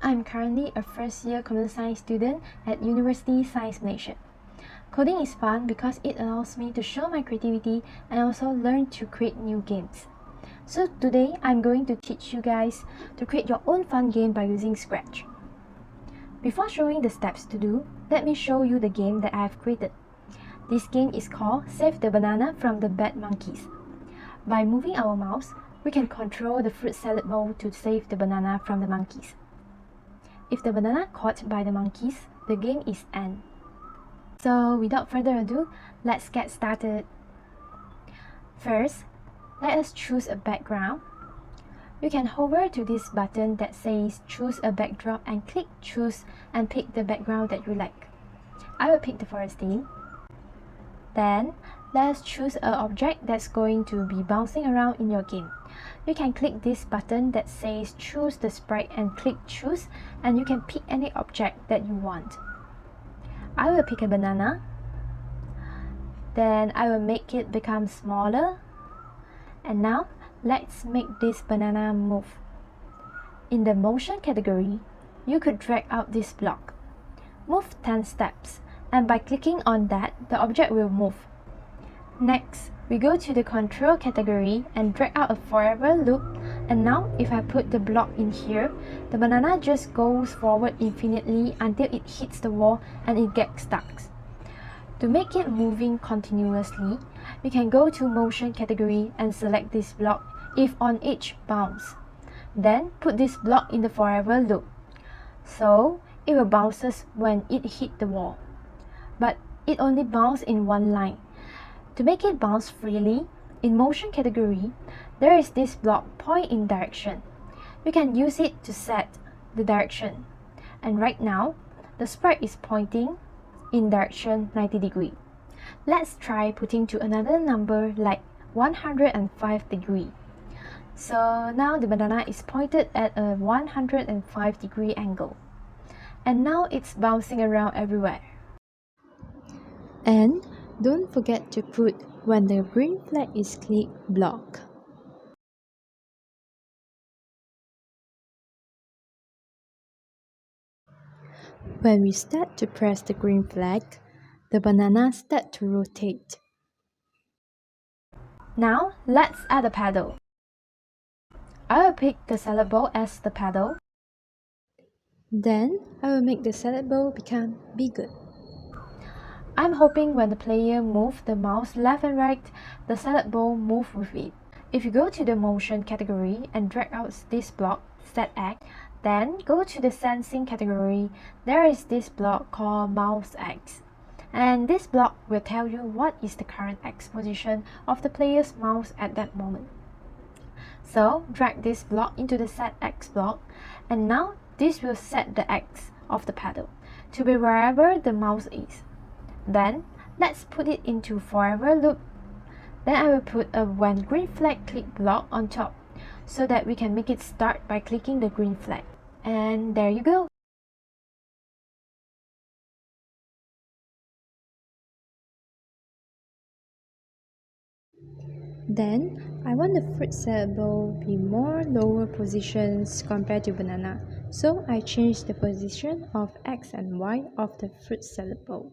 I'm currently a first-year computer science student at University Science Malaysia. Coding is fun because it allows me to show my creativity and also learn to create new games. So today, I'm going to teach you guys to create your own fun game by using Scratch. Before showing the steps to do, let me show you the game that I have created. This game is called Save the Banana from the Bad Monkeys. By moving our mouse, we can control the fruit salad bowl to save the banana from the monkeys. If the banana caught by the monkeys, the game is end. So without further ado, let's get started. First, let us choose a background. You can hover to this button that says choose a backdrop and click choose and pick the background that you like. I will pick the forest theme. Then, let's choose an object that's going to be bouncing around in your game. You can click this button that says choose the sprite and click choose, and you can pick any object that you want. I will pick a banana. Then I will make it become smaller. And now, let's make this banana move. In the motion category, you could drag out this block. Move 10 steps, and by clicking on that, the object will move. Next, we go to the control category and drag out a forever loop, and now if I put the block in here, the banana just goes forward infinitely until it hits the wall and it gets stuck. To make it moving continuously, we can go to motion category and select this block if on each bounce. Then put this block in the forever loop. So it will bounces when it hit the wall. But it only bounces in one line. To make it bounce freely, in motion category, there is this block point in direction. You can use it to set the direction. And right now, the sprite is pointing in direction 90 degrees. Let's try putting to another number like 105 degrees. So now the banana is pointed at a 105 degree angle. And now it's bouncing around everywhere. And don't forget to put when the green flag is clicked block. When we start to press the green flag, the banana starts to rotate. Now let's add a pedal. I will pick the salad bowl as the pedal. Then I will make the salad bowl become bigger. I'm hoping when the player moves the mouse left and right, the salad bowl moves with it. If you go to the motion category and drag out this block, set X, then go to the sensing category, there is this block called mouse X. And this block will tell you what is the current X position of the player's mouse at that moment. So drag this block into the set X block, and now this will set the X of the pedal to be wherever the mouse is. Then, let's put it into forever loop. Then I will put a when green flag click block on top so that we can make it start by clicking the green flag. And there you go. Then, I want the fruit salad bowl be more lower positions compared to banana. So I changed the position of X and Y of the fruit salad bowl.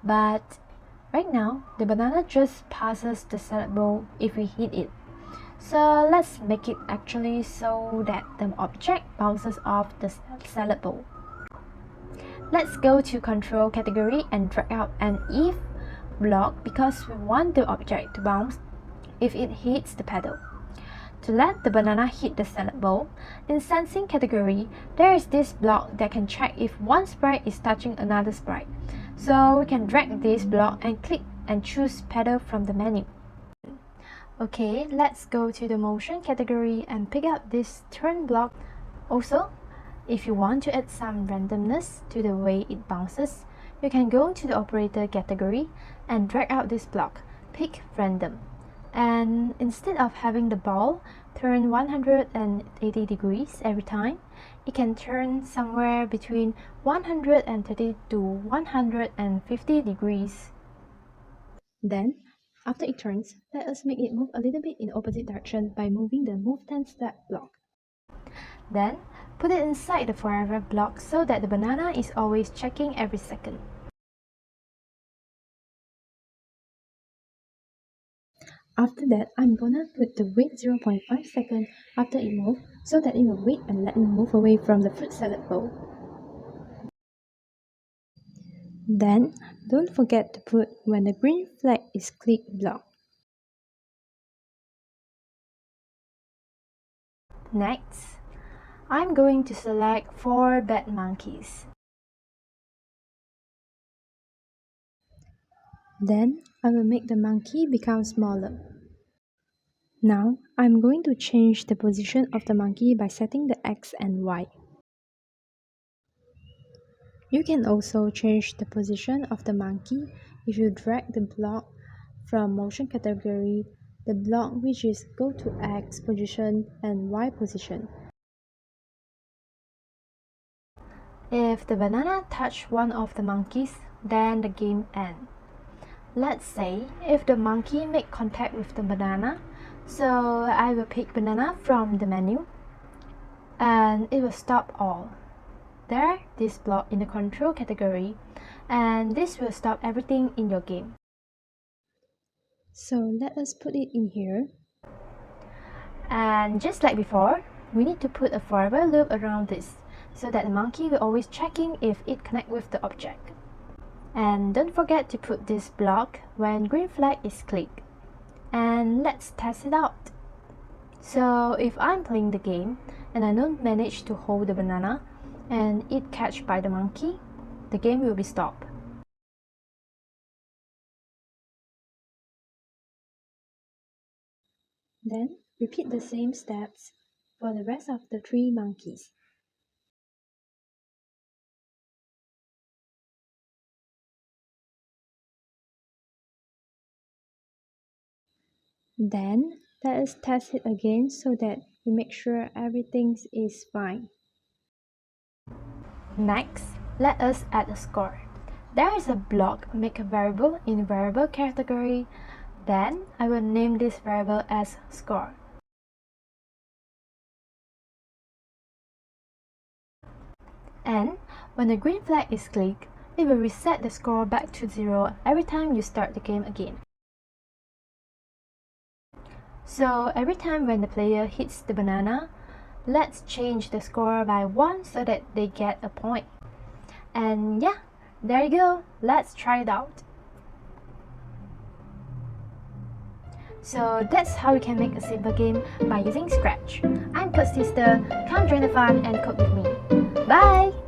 But right now, the banana just passes the salad bowl if we hit it. So let's make it actually so that the object bounces off the salad bowl. Let's go to control category and drag out an if block because we want the object to bounce if it hits the pedal. To let the banana hit the salad bowl, in sensing category, there is this block that can check if one sprite is touching another sprite. So we can drag this block and click and choose pedal from the menu. Okay, let's go to the motion category and pick up this turn block. Also, if you want to add some randomness to the way it bounces, you can go to the operator category and drag out this block, pick random. And instead of having the ball turn 180 degrees every time, it can turn somewhere between 130 to 150 degrees. Then, After it turns, let us make it move a little bit in the opposite direction by moving the move 10 step block. Then, put it inside the forever block so that the banana is always checking every second. After that, I'm gonna put the wait 0.5 seconds after it moves so that it will wait and let me move away from the fruit salad bowl. Then, don't forget to put when the green flag is clicked block. Next, I'm going to select 4 bad monkeys. Then, I will make the monkey become smaller. Now, I'm going to change the position of the monkey by setting the X and Y. You can also change the position of the monkey if you drag the block from motion category, the block which is go to X position and Y position. If the banana touch one of the monkeys, then the game ends. Let's say if the monkey make contact with the banana, so I will pick banana from the menu and it will stop all. There, this block in the control category, and this will stop everything in your game. So let us put it in here. And just like before, we need to put a forever loop around this so that the monkey will always checking if it connect with the object. And don't forget to put this block when green flag is clicked. And let's test it out. So if I'm playing the game and I don't manage to hold the banana and it catch by the monkey, the game will be stopped. Then repeat the same steps for the rest of the 3 monkeys. Then let us test it again so that we make sure everything is fine. Next, let us add a score. There is a block make a variable in variable category. Then I will name this variable as score. And when the green flag is clicked, it will reset the score back to 0 every time you start the game again. So every time when the player hits the banana, let's change the score by 1 so that they get a point. And yeah, there you go. Let's try it out. So that's how you can make a simple game by using Scratch. I'm CodeSysters. Come join the fun and code with me. Bye!